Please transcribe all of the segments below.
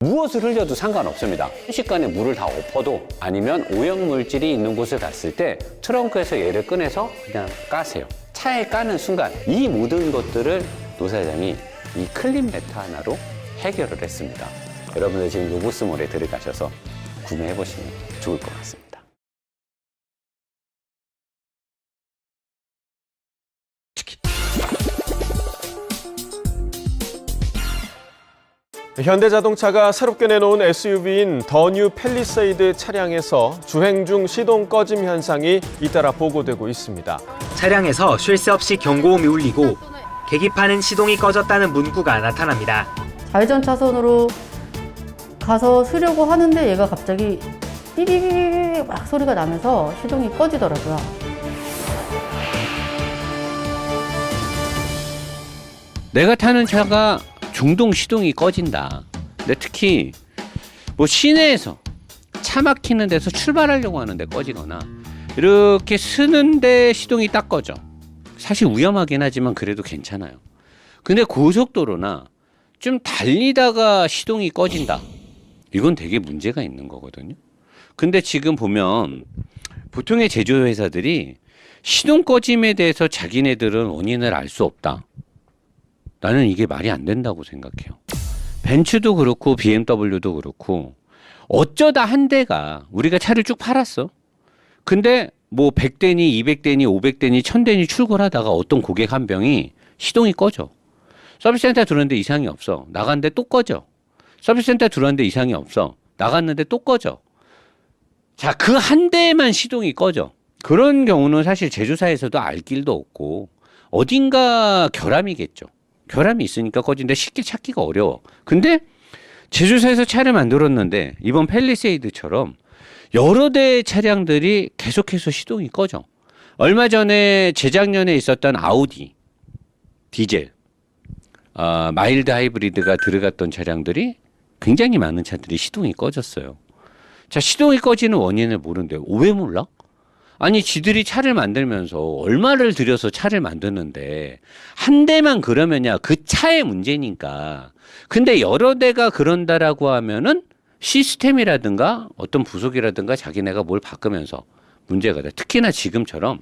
무엇을 흘려도 상관없습니다. 순식간에 물을 다 엎어도 아니면 오염물질이 있는 곳을 갔을 때 트렁크에서 얘를 꺼내서 그냥 까세요. 차에 까는 순간 이 모든 것들을 노사장이 이 클린 매트 하나로 해결을 했습니다. 여러분들 지금 로보스몰에 들어가셔서 구매해 보시면 좋을 것 같습니다. 현대자동차가 새롭게 내놓은 SUV인 더 뉴 팰리세이드 차량에서 주행 중 시동 꺼짐 현상이 잇따라 보고되고 있습니다. 차량에서 쉴 새 없이 경고음이 울리고 계기판은 시동이 꺼졌다는 문구가 나타납니다. 좌회전 차선으로 가서 쓰려고 하는데 얘가 갑자기 삐비비비 막 소리가 나면서 시동이 꺼지더라고요. 내가 타는 차가 중동 시동이 꺼진다. 근데 특히 뭐 시내에서 차 막히는 데서 출발하려고 하는데 꺼지거나 이렇게 쓰는데 시동이 딱 꺼져. 사실 위험하긴 하지만 그래도 괜찮아요. 근데 고속도로나 좀 달리다가 시동이 꺼진다. 이건 되게 문제가 있는 거거든요. 근데 지금 보면 보통의 제조회사들이 시동 꺼짐에 대해서 자기네들은 원인을 알 수 없다. 나는 이게 말이 안 된다고 생각해요. 벤츠도 그렇고 BMW도 그렇고 어쩌다 한 대가 우리가 차를 쭉 팔았어. 근데 뭐 100대니 200대니 500대니 1000대니 출고를 하다가 어떤 고객 한 병이 시동이 꺼져. 서비스센터 들어왔는데 이상이 없어. 나갔는데 또 꺼져. 서비스센터 들어왔는데 이상이 없어. 나갔는데 또 꺼져. 자, 그 한 대만 시동이 꺼져. 그런 경우는 사실 제조사에서도 알 길도 없고 어딘가 결함이겠죠. 결함이 있으니까 꺼진데 쉽게 찾기가 어려워. 근데 제조사에서 차를 만들었는데 이번 팰리세이드처럼 여러 대의 차량들이 계속해서 시동이 꺼져. 얼마 전에 재작년에 있었던 아우디 디젤 마일드 하이브리드가 들어갔던 차량들이 굉장히 많은 차들이 시동이 꺼졌어요. 자, 시동이 꺼지는 원인을 모르는데 왜 몰라? 아니, 지들이 차를 만들면서 얼마를 들여서 차를 만드는데 한 대만 그러면야 그 차의 문제니까. 근데 여러 대가 그런다라고 하면은 시스템이라든가 어떤 부속이라든가 자기네가 뭘 바꾸면서 문제가 돼. 특히나 지금처럼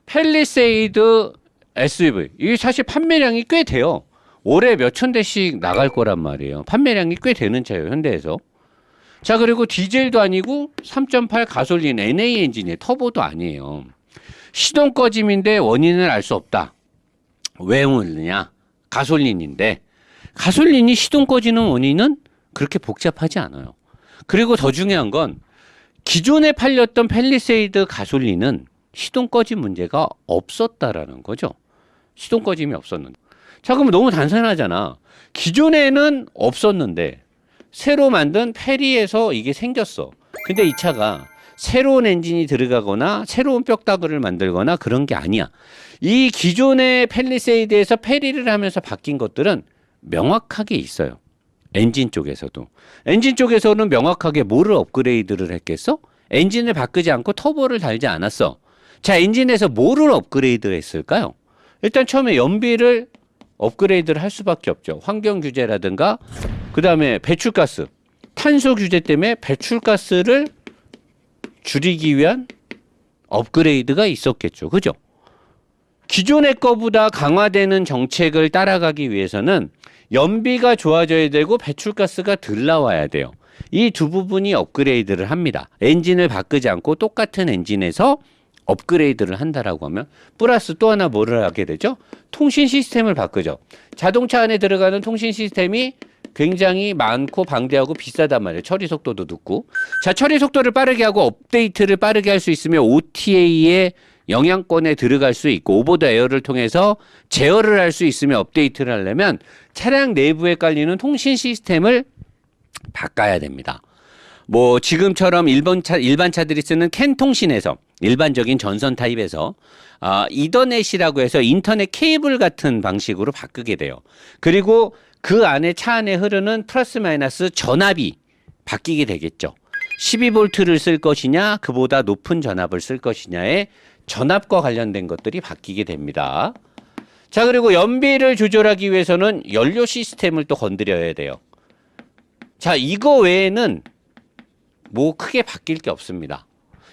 팰리세이드 SUV 이게 사실 판매량이 꽤 돼요. 올해 몇천 대씩 나갈 거란 말이에요. 판매량이 꽤 되는 차예요, 현대에서. 자, 그리고 디젤도 아니고 3.8 가솔린 NA 엔진이에요. 터보도 아니에요. 시동 꺼짐인데 원인을 알 수 없다. 왜 그러냐? 가솔린인데. 가솔린이 시동 꺼지는 원인은 그렇게 복잡하지 않아요. 그리고 더 중요한 건 기존에 팔렸던 팰리세이드 가솔린은 시동 꺼짐 문제가 없었다라는 거죠. 시동 꺼짐이 없었는데. 자, 그러면 너무 단순하잖아. 기존에는 없었는데 새로 만든 페리에서 이게 생겼어. 근데 이 차가 새로운 엔진이 들어가거나 새로운 뼈다구를 만들거나 그런 게 아니야. 이 기존의 팰리세이드에서 페리를 하면서 바뀐 것들은 명확하게 있어요. 엔진 쪽에서도. 엔진 쪽에서는 명확하게 뭐를 업그레이드를 했겠어? 엔진을 바꾸지 않고 터보를 달지 않았어. 자, 엔진에서 뭐를 업그레이드 했을까요? 일단 처음에 연비를 업그레이드를 할 수밖에 없죠. 환경 규제라든가 그 다음에 배출가스, 탄소 규제 때문에 배출가스를 줄이기 위한 업그레이드가 있었겠죠. 그죠? 기존의 거보다 강화되는 정책을 따라가기 위해서는 연비가 좋아져야 되고 배출가스가 덜 나와야 돼요. 이 두 부분이 업그레이드를 합니다. 엔진을 바꾸지 않고 똑같은 엔진에서 업그레이드를 한다라고 하면 플러스 또 하나 뭐를 하게 되죠? 통신 시스템을 바꾸죠. 자동차 안에 들어가는 통신 시스템이 굉장히 많고 방대하고 비싸단 말이에요. 처리 속도도 늦고. 자, 처리 속도를 빠르게 하고 업데이트를 빠르게 할 수 있으면 OTA의 영향권에 들어갈 수 있고 오버 더 에어를 통해서 제어를 할 수 있으면 업데이트를 하려면 차량 내부에 깔리는 통신 시스템을 바꿔야 됩니다. 뭐 지금처럼 일반 차들이 쓰는 캔 통신에서 일반적인 전선 타입에서 이더넷이라고 해서 인터넷 케이블 같은 방식으로 바꾸게 돼요. 그리고 그 안에 차 안에 흐르는 플러스 마이너스 전압이 바뀌게 되겠죠. 12V를 쓸 것이냐 그보다 높은 전압을 쓸 것이냐의 전압과 관련된 것들이 바뀌게 됩니다. 자, 그리고 연비를 조절하기 위해서는 연료 시스템을 또 건드려야 돼요. 자, 이거 외에는 뭐 크게 바뀔 게 없습니다.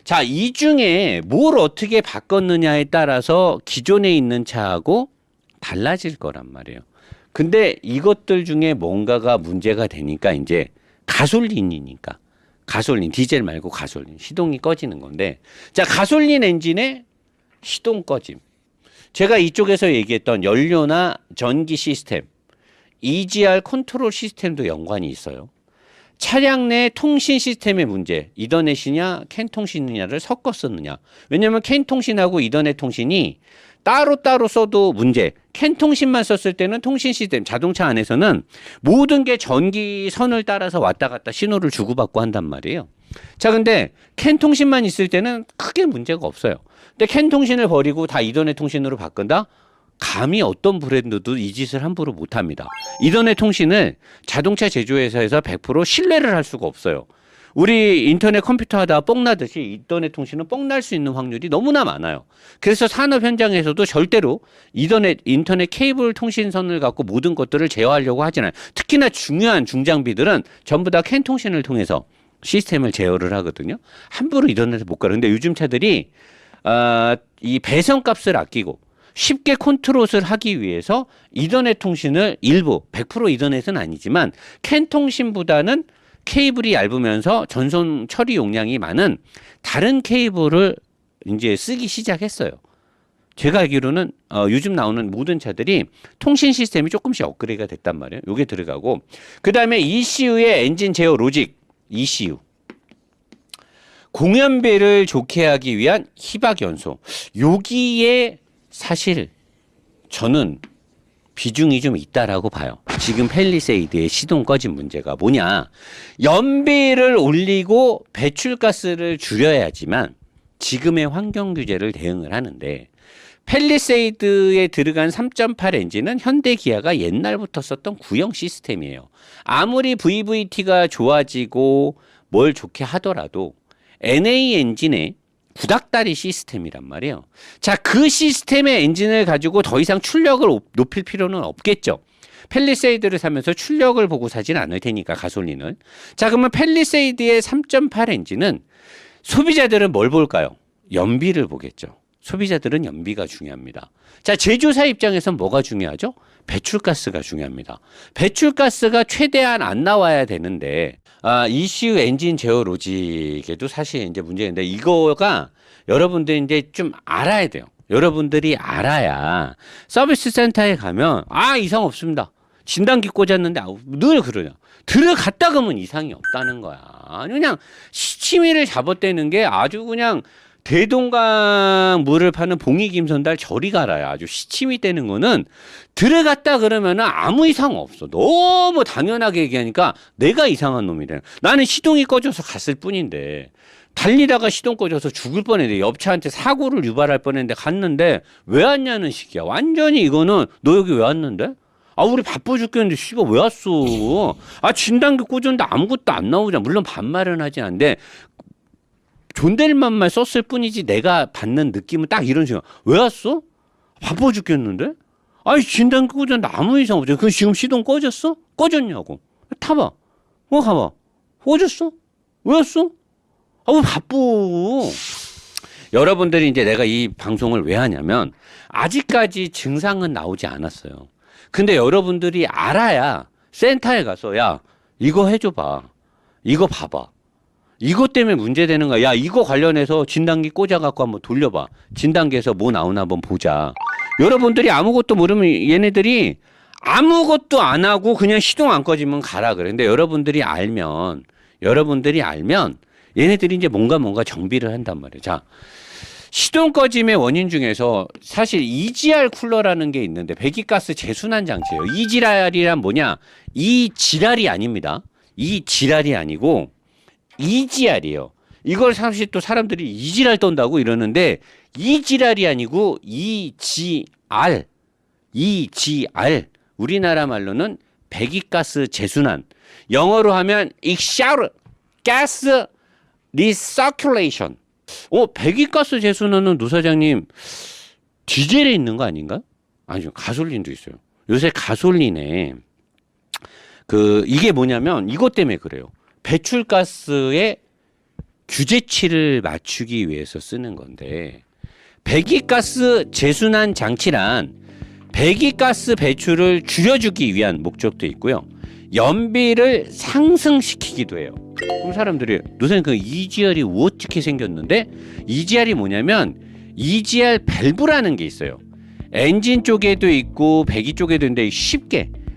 자, 이 중에 뭘 어떻게 바꿨느냐에 따라서 기존에 있는 차하고 달라질 거란 말이에요. 근데 이것들 중에 뭔가가 문제가 되니까 이제 가솔린이니까. 가솔린, 디젤 말고 가솔린. 시동이 꺼지는 건데. 자, 가솔린 엔진의 시동 꺼짐. 제가 이쪽에서 얘기했던 연료나 전기 시스템, EGR 컨트롤 시스템도 연관이 있어요. 차량 내 통신 시스템의 문제, 이더넷이냐 캔 통신이냐를 섞어 썼느냐. 왜냐하면 캔 통신하고 이더넷 통신이 따로따로 써도 문제. 캔 통신만 썼을 때는 통신 시스템, 자동차 안에서는 모든 게 전기선을 따라서 왔다 갔다 신호를 주고받고 한단 말이에요. 자, 근데 캔 통신만 있을 때는 크게 문제가 없어요. 근데 캔 통신을 버리고 다 이더넷 통신으로 바꾼다? 감히 어떤 브랜드도 이 짓을 함부로 못합니다. 이더넷 통신을 자동차 제조회사에서 100% 신뢰를 할 수가 없어요. 우리 인터넷 컴퓨터 하다가 뻥나듯이 이더넷 통신은 뻥날 수 있는 확률이 너무나 많아요. 그래서 산업 현장에서도 절대로 인터넷 케이블 통신선을 갖고 모든 것들을 제어하려고 하지 않아요. 특히나 중요한 중장비들은 전부 다 캔 통신을 통해서 시스템을 제어를 하거든요. 함부로 이더넷을 못 가요. 근데 요즘 차들이 이 배선값을 아끼고 쉽게 컨트롤을 하기 위해서 이더넷 통신을 일부 100% 이더넷은 아니지만 캔 통신보다는 케이블이 얇으면서 전송 처리 용량이 많은 다른 케이블을 이제 쓰기 시작했어요. 제가 알기로는 요즘 나오는 모든 차들이 통신 시스템이 조금씩 업그레이드가 됐단 말이에요. 요게 들어가고 그다음에 ECU의 엔진 제어 로직 ECU. 공연비를 좋게 하기 위한 희박 연소. 여기에 사실 저는 비중이 좀 있다라고 봐요. 지금 팰리세이드의 시동 꺼진 문제가 뭐냐. 연비를 올리고 배출가스를 줄여야지만 지금의 환경 규제를 대응을 하는데 팰리세이드에 들어간 3.8 엔진은 현대 기아가 옛날부터 썼던 구형 시스템이에요. 아무리 VVT가 좋아지고 뭘 좋게 하더라도 NA 엔진에 구닥다리 시스템이란 말이에요. 자, 그 시스템의 엔진을 가지고 더 이상 출력을 높일 필요는 없겠죠. 팰리세이드를 사면서 출력을 보고 사진 않을 테니까 가솔린을. 자, 그러면 팰리세이드의 3.8 엔진은 소비자들은 뭘 볼까요? 연비를 보겠죠. 소비자들은 연비가 중요합니다. 자, 제조사 입장에선 뭐가 중요하죠? 배출가스가 중요합니다. 배출가스가 최대한 안 나와야 되는데 ECU 엔진 제어 로직에도 사실 이제 문제가 있는데 이거가 여러분들이 이제 좀 알아야 돼요. 여러분들이 알아야 서비스 센터에 가면 이상 없습니다. 진단기 꽂았는데 늘 그러냐. 들어갔다 그러면 이상이 없다는 거야. 그냥 시치미를 잡아떼는 게 아주 그냥 대동강 물을 파는 봉이김선달 저리 가라야. 아주 시치미 떼는 거는 들어갔다 그러면은 아무 이상 없어. 너무 당연하게 얘기하니까 내가 이상한 놈이래. 나는 시동이 꺼져서 갔을 뿐인데 달리다가 시동 꺼져서 죽을 뻔했는데 옆차한테 사고를 유발할 뻔했는데 갔는데 왜 왔냐는 식이야. 완전히 이거는 너 여기 왜 왔는데? 우리 바빠 죽겠는데 씨발 왜 왔어? 진단기 꽂았는데 아무것도 안 나오잖아. 물론 반말은 하진 않는데 존댓말만 썼을 뿐이지 내가 받는 느낌은 딱 이런 식이야. 왜 왔어? 바빠 죽겠는데? 진단기 꽂았는데 아무 이상 없죠. 그 지금 시동 꺼졌어? 꺼졌냐고. 타봐. 가봐. 꺼졌어? 왜 왔어? 왜 바빠? 여러분들이 이제 내가 이 방송을 왜 하냐면 아직까지 증상은 나오지 않았어요. 근데 여러분들이 알아야 센터에 가서 야 이거 해줘봐. 이거 봐봐. 이것 때문에 문제되는 거야. 야 이거 관련해서 진단기 꽂아갖고 한번 돌려봐. 진단기에서 뭐 나오나 한번 보자. 여러분들이 아무것도 모르면 얘네들이 아무것도 안 하고 그냥 시동 안 꺼지면 가라 그래. 근데 여러분들이 알면 얘네들이 이제 뭔가 정비를 한단 말이에요. 자, 시동 꺼짐의 원인 중에서 사실 EGR 쿨러라는 게 있는데 배기가스 재순환 장치예요. EGR이란 뭐냐? 이 지랄이 아닙니다. 이 지랄이 아니고 EGR이에요. 이걸 사실 또 사람들이 이지랄 떤다고 이러는데 이지랄이 아니고 EGR. 우리나라 말로는 배기가스 재순환. 영어로 하면 exhaust gas recirculation. 배기가스 재순환은 노 사장님 디젤에 있는 거 아닌가? 아니죠. 가솔린도 있어요. 요새 가솔린에 이게 뭐냐면 이것 때문에 그래요. 배출가스의 규제치를 맞추기 위해서 쓰는 건데, 배기가스 재순환 장치란 배기가스 배출을 줄여주기 위한 목적도 있고요. 연비를 상승시키기도 해요. 그럼 사람들이 요새는 그 EGR이 어떻게 생겼는데, EGR이 뭐냐면 EGR 밸브라는 게 있어요. 엔진 쪽에도 있고 배기 쪽에도 있는데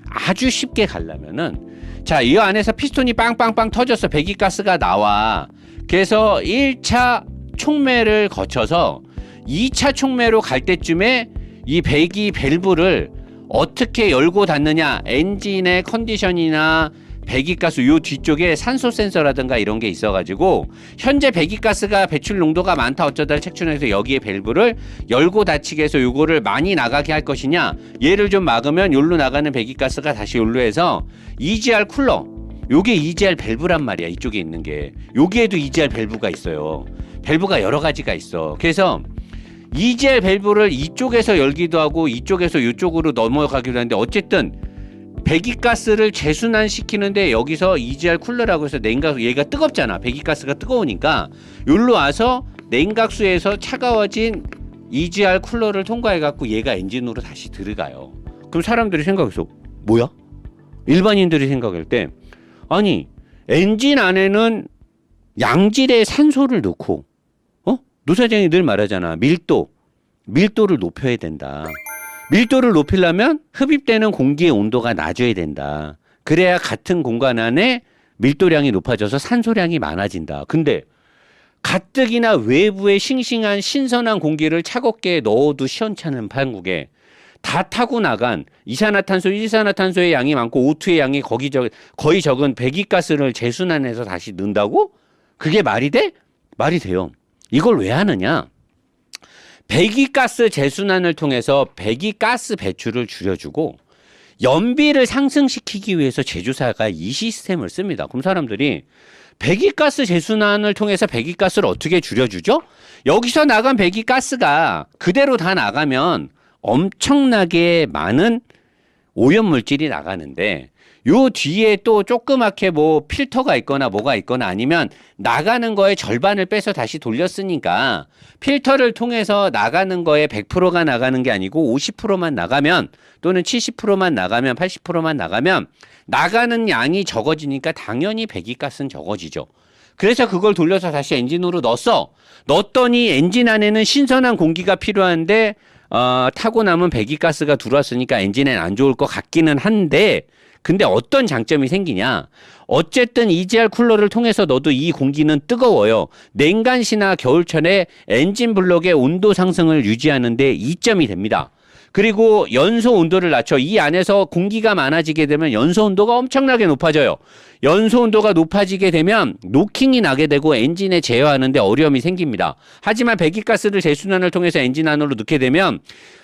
아주 쉽게 가려면은, 자, 이 안에서 피스톤이 빵빵빵 터져서 배기가스가 나와. 그래서 1차 촉매를 거쳐서 2차 촉매로 갈 때쯤에 이 배기 밸브를 어떻게 열고 닫느냐, 엔진의 컨디션이나 배기가스 요 뒤쪽에 산소 센서라든가 이런 게 있어가지고 현재 배기가스가 배출 농도가 많다 어쩌다 책춘해서 여기에 밸브를 열고 닫히게 해서 요거를 많이 나가게 할 것이냐, 얘를 좀 막으면 요로 나가는 배기가스가 다시 요로 해서 EGR 쿨러, 요게 EGR 밸브란 말이야. 이쪽에 있는 게 여기에도 EGR 밸브가 있어요. 밸브가 여러 가지가 있어. 그래서 EGR 밸브를 이쪽에서 열기도 하고 이쪽에서 이쪽으로 넘어가기도 하는데, 어쨌든 배기가스를 재순환시키는데 여기서 EGR 쿨러라고 해서 냉각수, 얘가 뜨겁잖아. 배기가스가 뜨거우니까 여기로 와서 냉각수에서 차가워진 EGR 쿨러를 통과해갖고 얘가 엔진으로 다시 들어가요. 그럼 사람들이 생각해서 뭐야? 일반인들이 생각할 때, 아니 엔진 안에는 양질의 산소를 넣고, 노 사장이 늘 말하잖아. 밀도를 높여야 된다. 밀도를 높이려면 흡입되는 공기의 온도가 낮아야 된다. 그래야 같은 공간 안에 밀도량이 높아져서 산소량이 많아진다. 근데 가뜩이나 외부에 싱싱한 신선한 공기를 차갑게 넣어도 시원찮은 판국에 다 타고 나간 이산화탄소, 일산화탄소의 양이 많고 O2의 양이 거의 적은 배기가스를 재순환해서 다시 넣는다고? 그게 말이 돼? 말이 돼요. 이걸 왜 하느냐? 배기가스 재순환을 통해서 배기가스 배출을 줄여주고 연비를 상승시키기 위해서 제조사가 이 시스템을 씁니다. 그럼 사람들이 배기가스 재순환을 통해서 배기가스를 어떻게 줄여주죠? 여기서 나간 배기가스가 그대로 다 나가면 엄청나게 많은 오염물질이 나가는데, 요 뒤에 또 조그맣게 뭐 필터가 있거나 뭐가 있거나 아니면 나가는 거에 절반을 빼서 다시 돌렸으니까 필터를 통해서 나가는 거에 100%가 나가는 게 아니고 50%만 나가면, 또는 70%만 나가면, 80%만 나가면 나가는 양이 적어지니까 당연히 배기가스는 적어지죠. 그래서 그걸 돌려서 다시 엔진으로 넣었더니 엔진 안에는 신선한 공기가 필요한데 타고 나면 배기가스가 들어왔으니까 엔진엔 안 좋을 것 같기는 한데, 근데 어떤 장점이 생기냐? 어쨌든 EGR 쿨러를 통해서 넣어도 이 공기는 뜨거워요. 냉간시나 겨울철에 엔진 블록의 온도 상승을 유지하는 데 이점이 됩니다. 그리고 연소 온도를 낮춰. 이 안에서 공기가 많아지게 되면 연소 온도가 엄청나게 높아져요. 연소 온도가 높아지게 되면 노킹이 나게 되고 엔진에 제어하는 데 어려움이 생깁니다. 하지만 배기가스를 재순환을 통해서 엔진 안으로 넣게 되면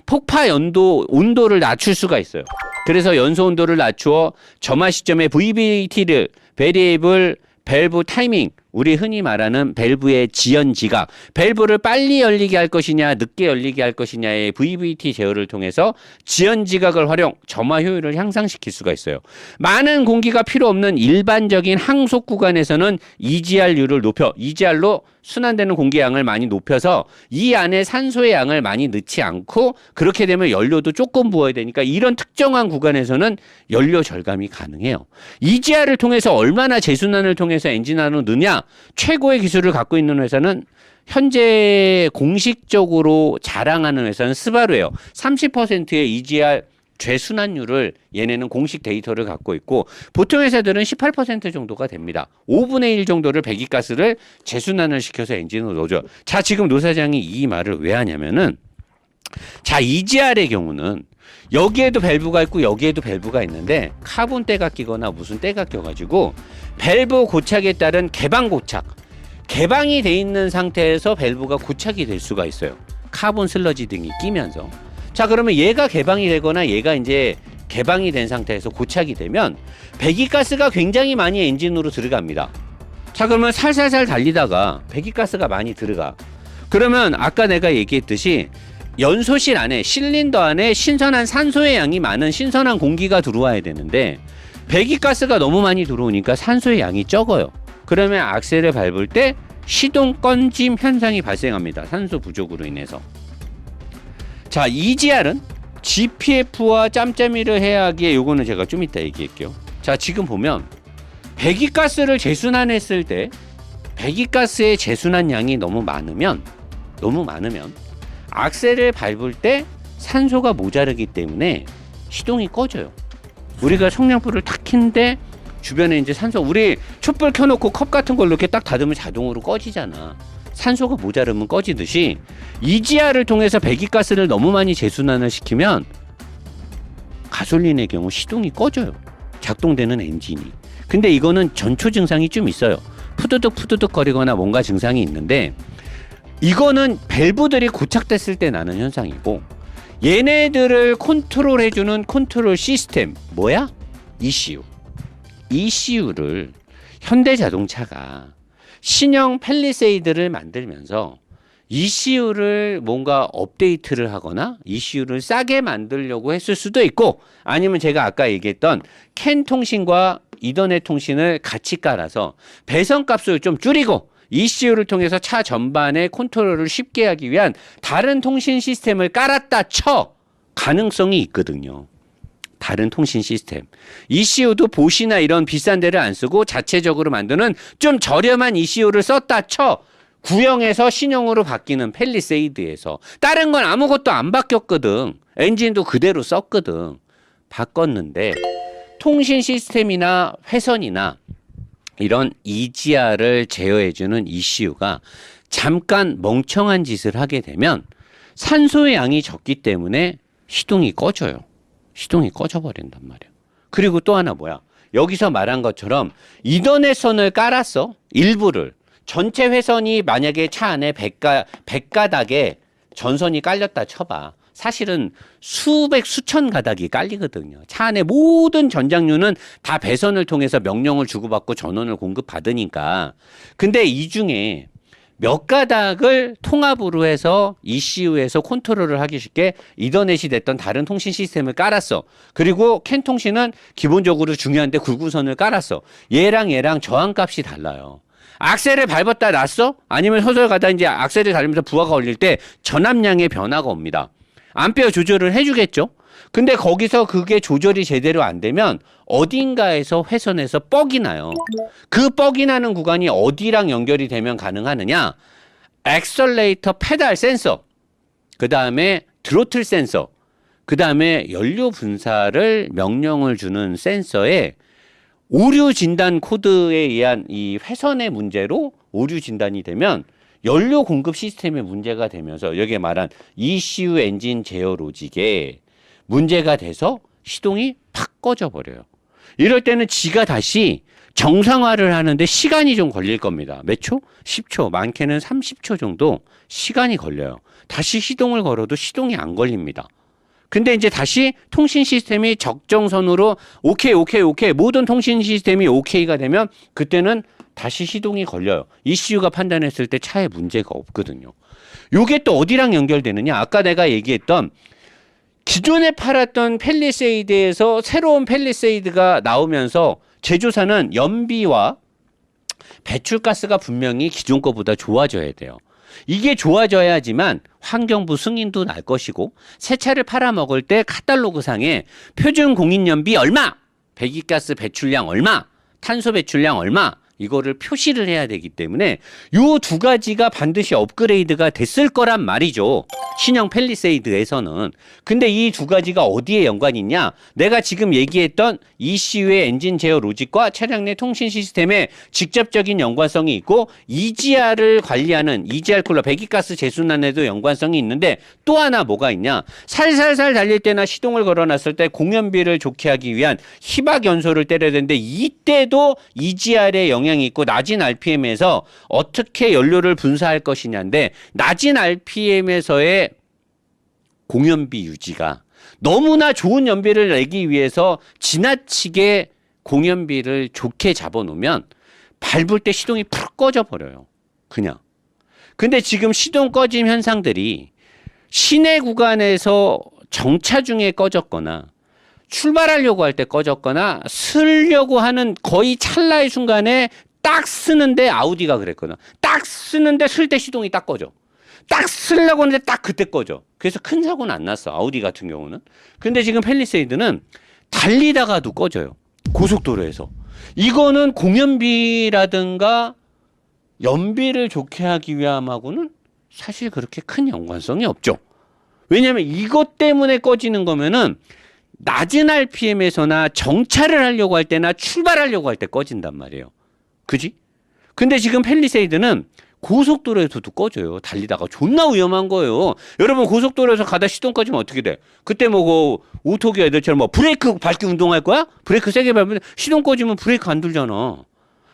폭파 온도를 낮출 수가 있어요. 그래서 연소 온도를 낮추어 점화 시점에 VVT를 베리에이블 밸브 타이밍, 우리 흔히 말하는 밸브의 지연 지각, 밸브를 빨리 열리게 할 것이냐 늦게 열리게 할 것이냐의 VVT 제어를 통해서 지연 지각을 활용, 점화 효율을 향상시킬 수가 있어요. 많은 공기가 필요 없는 일반적인 항속 구간에서는 EGR율을 높여, EGR로 순환되는 공기 양을 많이 높여서 이 안에 산소의 양을 많이 넣지 않고, 그렇게 되면 연료도 조금 부어야 되니까 이런 특정한 구간에서는 연료 절감이 가능해요. EGR을 통해서 얼마나 재순환을 통해서 엔진 안으로 넣냐? 최고의 기술을 갖고 있는 회사는, 현재 공식적으로 자랑하는 회사는 스바루예요. 30%의 EGR 재순환율을 얘네는 공식 데이터를 갖고 있고, 보통 회사들은 18% 정도가 됩니다. 5분의 1 정도를 배기가스를 재순환을 시켜서 엔진으로 넣어줘. 자, 지금 노 사장이 이 말을 왜 하냐면은, 자, EGR의 경우는 여기에도 밸브가 있고 여기에도 밸브가 있는데 카본 때가 끼거나 무슨 때가 껴가지고 밸브 고착에 따른 개방 고착, 개방이 돼 있는 상태에서 밸브가 고착이 될 수가 있어요. 카본 슬러지 등이 끼면서. 자, 그러면 얘가 개방이 되거나 얘가 이제 개방이 된 상태에서 고착이 되면 배기가스가 굉장히 많이 엔진으로 들어갑니다. 자, 그러면 살살살 달리다가 배기가스가 많이 들어가. 그러면 아까 내가 얘기했듯이 연소실 안에, 실린더 안에 신선한 산소의 양이 많은 신선한 공기가 들어와야 되는데, 배기가스가 너무 많이 들어오니까 산소의 양이 적어요. 그러면 악셀을 밟을 때 시동 꺼짐 현상이 발생합니다. 산소 부족으로 인해서. 자, EGR은 GPF와 짬짬이를 해야 하기에 요거는 제가 좀 이따 얘기할게요. 자, 지금 보면 배기가스를 재순환했을 때 배기가스의 재순환 양이 너무 많으면 악셀을 밟을 때 산소가 모자르기 때문에 시동이 꺼져요. 우리가 성냥불을 탁 켰는데 주변에 이제 산소, 우리 촛불 켜놓고 컵 같은 걸로 이렇게 딱 닫으면 자동으로 꺼지잖아. 산소가 모자르면 꺼지듯이 EGR을 통해서 배기가스를 너무 많이 재순환을 시키면 가솔린의 경우 시동이 꺼져요. 작동되는 엔진이. 근데 이거는 전초 증상이 좀 있어요. 푸드득 거리거나 뭔가 증상이 있는데 이거는 밸브들이 고착됐을 때 나는 현상이고, 얘네들을 컨트롤해주는 컨트롤 시스템 뭐야? ECU를 현대자동차가 신형 팰리세이드를 만들면서 ECU를 뭔가 업데이트를 하거나 ECU를 싸게 만들려고 했을 수도 있고, 아니면 제가 아까 얘기했던 캔 통신과 이더넷 통신을 같이 깔아서 배선값을 좀 줄이고 ECU를 통해서 차 전반의 컨트롤을 쉽게 하기 위한 다른 통신 시스템을 깔았다 쳐. 가능성이 있거든요. 다른 통신 시스템. ECU도 보시나 이런 비싼 데를 안 쓰고 자체적으로 만드는 좀 저렴한 ECU를 썼다 쳐. 구형에서 신형으로 바뀌는 팰리세이드에서. 다른 건 아무것도 안 바뀌었거든. 엔진도 그대로 썼거든. 바꿨는데 통신 시스템이나 회선이나 이런 EGR을 제어해주는 ECU가 잠깐 멍청한 짓을 하게 되면 산소의 양이 적기 때문에 시동이 꺼져요. 시동이 꺼져버린단 말이에요. 그리고 또 하나 뭐야? 여기서 말한 것처럼 이더넷 선을 깔았어. 일부를. 전체 회선이 만약에 차 안에 100가닥에 전선이 깔렸다 쳐봐. 사실은 수천 가닥이 깔리거든요. 차 안에 모든 전장류는 다 배선을 통해서 명령을 주고받고 전원을 공급받으니까. 근데 이 중에 몇 가닥을 통합으로 해서 ECU에서 컨트롤을 하기 쉽게 이더넷이 됐던 다른 통신 시스템을 깔았어. 그리고 캔 통신은 기본적으로 중요한데 굵은선을 깔았어. 얘랑 저항값이 달라요. 악셀을 밟았다 놨어? 아니면 서서히 가다 이제 악셀을 밟으면서 부하가 걸릴 때 전압량의 변화가 옵니다. 암페어 조절을 해주겠죠? 근데 거기서 그게 조절이 제대로 안 되면 어딘가에서 회선에서 뻑이 나요. 그 뻑이 나는 구간이 어디랑 연결이 되면 가능하느냐? 액셀레이터 페달 센서, 그 다음에 드로틀 센서, 그 다음에 연료 분사를 명령을 주는 센서에 오류 진단 코드에 의한 이 회선의 문제로 오류 진단이 되면 연료 공급 시스템에 문제가 되면서 여기에 말한 ECU 엔진 제어 로직에 문제가 돼서 시동이 팍 꺼져 버려요. 이럴 때는 지가 다시 정상화를 하는데 시간이 좀 걸릴 겁니다. 몇 초? 10초, 많게는 30초 정도 시간이 걸려요. 다시 시동을 걸어도 시동이 안 걸립니다. 근데 이제 다시 통신 시스템이 적정선으로 오케이 모든 통신 시스템이 오케이가 되면 그때는 다시 시동이 걸려요. ECU가 판단했을 때 차에 문제가 없거든요. 요게 또 어디랑 연결되느냐? 아까 내가 얘기했던 기존에 팔았던 팰리세이드에서 새로운 팰리세이드가 나오면서 제조사는 연비와 배출가스가 분명히 기존 거보다 좋아져야 돼요. 이게 좋아져야지만 환경부 승인도 날 것이고 새 차를 팔아먹을 때 카탈로그상에 표준 공인연비 얼마, 배기가스 배출량 얼마, 탄소 배출량 얼마, 이거를 표시를 해야 되기 때문에 요 두 가지가 반드시 업그레이드가 됐을 거란 말이죠. 신형 팰리세이드에서는. 근데 이 두 가지가 어디에 연관이 있냐? 내가 지금 얘기했던 ECU의 엔진 제어 로직과 차량 내 통신 시스템에 직접적인 연관성이 있고 EGR을 관리하는 EGR 쿨러 배기가스 재순환에도 연관성이 있는데 또 하나 뭐가 있냐? 살살살 달릴 때나 시동을 걸어놨을 때 공연비를 좋게 하기 위한 희박 연소를 때려야 되는데 이때도 EGR의 영향이 있고 낮은 RPM에서 어떻게 연료를 분사할 것이냐인데 낮은 RPM에서의 공연비 유지가 너무나 좋은 연비를 내기 위해서 지나치게 공연비를 좋게 잡아놓으면 밟을 때 시동이 푹 꺼져 버려요. 그냥. 근데 지금 시동 꺼짐 현상들이 시내 구간에서 정차 중에 꺼졌거나 출발하려고 할 때 꺼졌거나 쓰려고 하는 거의 찰나의 순간에 딱 쓰는데 아우디가 그랬거나 딱 쓰는데 쓸 때 시동이 딱 꺼져. 딱 쓰려고 하는데 딱 그때 꺼져. 그래서 큰 사고는 안 났어. 아우디 같은 경우는. 근데 지금 팰리세이드는 달리다가도 꺼져요. 고속도로에서. 이거는 공연비라든가 연비를 좋게 하기 위함하고는 사실 그렇게 큰 연관성이 없죠. 왜냐하면 이것 때문에 꺼지는 거면은 낮은 RPM에서나 정차를 하려고 할 때나 출발하려고 할 때 꺼진단 말이에요. 그지? 근데 지금 팰리세이드는 고속도로에서도 꺼져요. 달리다가 존나 위험한 거예요. 여러분 고속도로에서 가다 시동 꺼지면 어떻게 돼? 그때 뭐 오토기 애들처럼 뭐 브레이크 밟기 운동할 거야? 브레이크 세게 밟으면 시동 꺼지면 브레이크 안 돌잖아.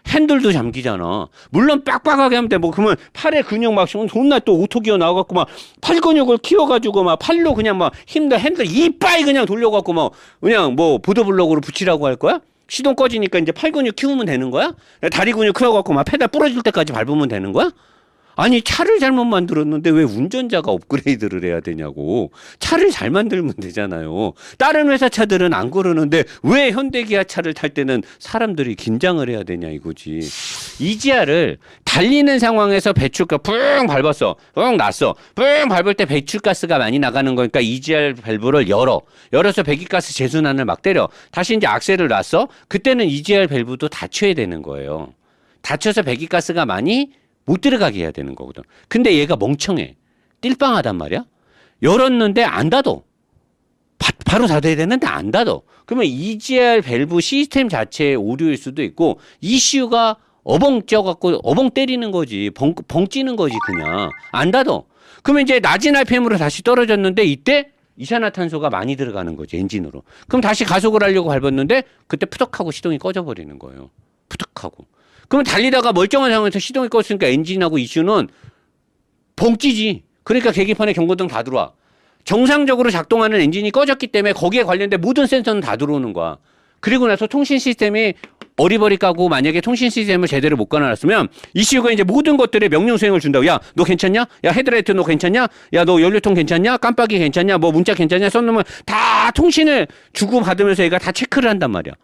핸들도 잠기잖아. 물론 빡빡하게 하면 돼. 뭐 그러면 팔에 근육 막 존나 또 오토기어 나와갖고 막 팔 근육을 키워가지고 막 팔로 그냥 막 힘들 핸들 이빠이 그냥 돌려갖고 막 그냥 뭐 보도블록으로 붙이라고 할 거야? 시동 꺼지니까 이제 팔 근육 키우면 되는 거야? 다리 근육 키워갖고 막 페달 부러질 때까지 밟으면 되는 거야? 아니 차를 잘못 만들었는데 왜 운전자가 업그레이드를 해야 되냐고. 차를 잘 만들면 되잖아요. 다른 회사 차들은 안 그러는데 왜 현대기아차를 탈 때는 사람들이 긴장을 해야 되냐 이거지. EGR을 달리는 상황에서 배출가 뿡 밟았어. 뿡 났어. 뿡 밟을 때 배출가스가 많이 나가는 거니까 EGR 밸브를 열어서 배기가스 재순환을 막 때려. 다시 이제 악셀을 놨어. 그때는 EGR 밸브도 닫혀야 되는 거예요. 닫혀서 배기가스가 많이 못 들어가게 해야 되는 거거든. 근데 얘가 멍청해. 띨빵하단 말이야. 열었는데 안 닫어. 바로 닫아야 되는데 안 닫어. 그러면 EGR 밸브 시스템 자체의 오류일 수도 있고 ECU가 어벙 쪄갖고 어벙 때리는 거지. 벙 찌는 거지 그냥. 안 닫어. 그러면 이제 낮은 RPM으로 다시 떨어졌는데 이때 이산화탄소가 많이 들어가는 거지 엔진으로. 그럼 다시 가속을 하려고 밟았는데 그때 푸덕하고 시동이 꺼져버리는 거예요. 푸덕하고. 그러면 달리다가 멀쩡한 상황에서 시동이 껐으니까 엔진하고 ECU는 벙찌지. 그러니까 계기판에 경고등 다 들어와. 정상적으로 작동하는 엔진이 꺼졌기 때문에 거기에 관련된 모든 센서는 다 들어오는 거야. 그리고 나서 통신 시스템이 어리버리 까고 만약에 통신 시스템을 제대로 못 깔아놨으면 ECU가 이제 모든 것들의 명령 수행을 준다고. 야, 너 괜찮냐? 야, 헤드라이트 너 괜찮냐? 야, 너 연료통 괜찮냐? 깜빡이 괜찮냐? 뭐 문자 괜찮냐? 써놓으면 다 통신을 주고받으면서 얘가 다 체크를 한단 말이야.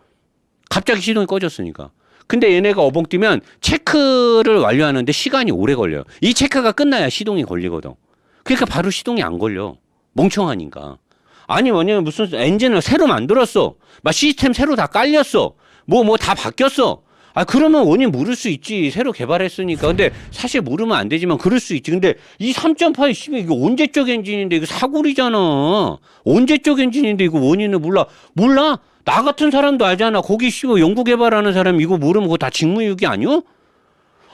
갑자기 시동이 꺼졌으니까. 근데 얘네가 어벙 뛰면 체크를 완료하는데 시간이 오래 걸려요. 이 체크가 끝나야 시동이 걸리거든. 그러니까 바로 시동이 안 걸려. 멍청하니까. 아니 뭐냐면 무슨 엔진을 새로 만들었어. 막 시스템 새로 다 깔렸어. 뭐 다 바뀌었어. 아 그러면 원인 모를 수 있지. 새로 개발했으니까. 근데 사실 모르면 안 되지만 그럴 수 있지. 근데 이 3.8 씨발 이거 언제적 엔진인데 이거 사고리잖아. 언제적 엔진인데 이거 원인을 몰라. 나 같은 사람도 알잖아. 거기 씨뭐 연구 개발하는 사람 이거 모르면 그거 다 직무유기 아니요?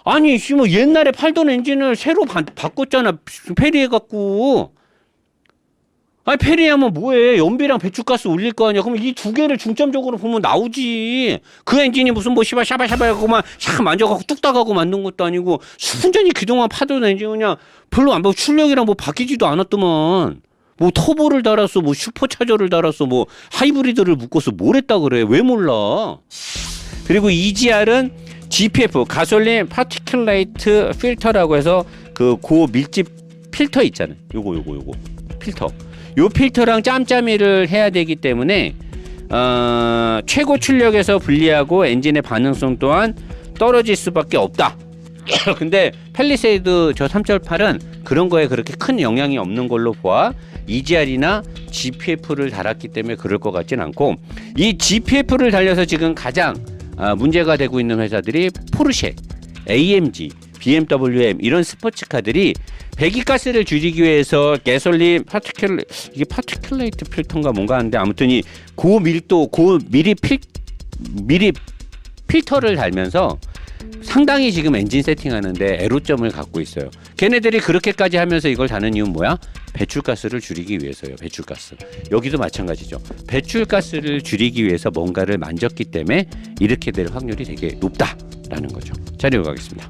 아니 씨뭐 옛날에 팔던 엔진을 새로 바꿨잖아. 페리해갖고. 아니 페리하면 뭐해? 연비랑 배출가스 올릴 거 아니야. 그럼 이 두 개를 중점적으로 보면 나오지. 그 엔진이 무슨 뭐 샤바샤바 하고 막 샥 만져갖고 뚝딱 하고 만든 것도 아니고 순전히 그동안 파던 엔진 그냥 별로 안 바뀌고 출력이랑 뭐 바뀌지도 않았더만. 뭐 터보를 달았어, 뭐 슈퍼차저를 달았어, 뭐 하이브리드를 묶었어, 뭘 했다 그래? 왜 몰라? 그리고 EGR은 GPF, 가솔린 파티큘레이트 필터라고 해서 그 고밀집 필터 있잖아요. 요거 필터. 요 필터랑 짬짬이를 해야 되기 때문에 최고 출력에서 분리하고 엔진의 반응성 또한 떨어질 수밖에 없다. 근데 팰리세이드 저 3.8은 그런 거에 그렇게 큰 영향이 없는 걸로 보아 EGR이나 GPF를 달았기 때문에 그럴 것 같진 않고, 이 GPF를 달려서 지금 가장 문제가 되고 있는 회사들이 포르쉐, AMG, BMW, 이런 스포츠카들이 배기가스를 줄이기 위해서 가솔린 파티큘레이트 필터인가 뭔가 하는데 아무튼 이 고밀도 고미리 필터를 달면서 상당히 지금 엔진 세팅하는데 애로점을 갖고 있어요. 걔네들이 그렇게까지 하면서 이걸 다는 이유는 뭐야? 배출가스를 줄이기 위해서요. 배출가스. 여기도 마찬가지죠. 배출가스를 줄이기 위해서 뭔가를 만졌기 때문에 이렇게 될 확률이 되게 높다라는 거죠. 자료 가겠습니다.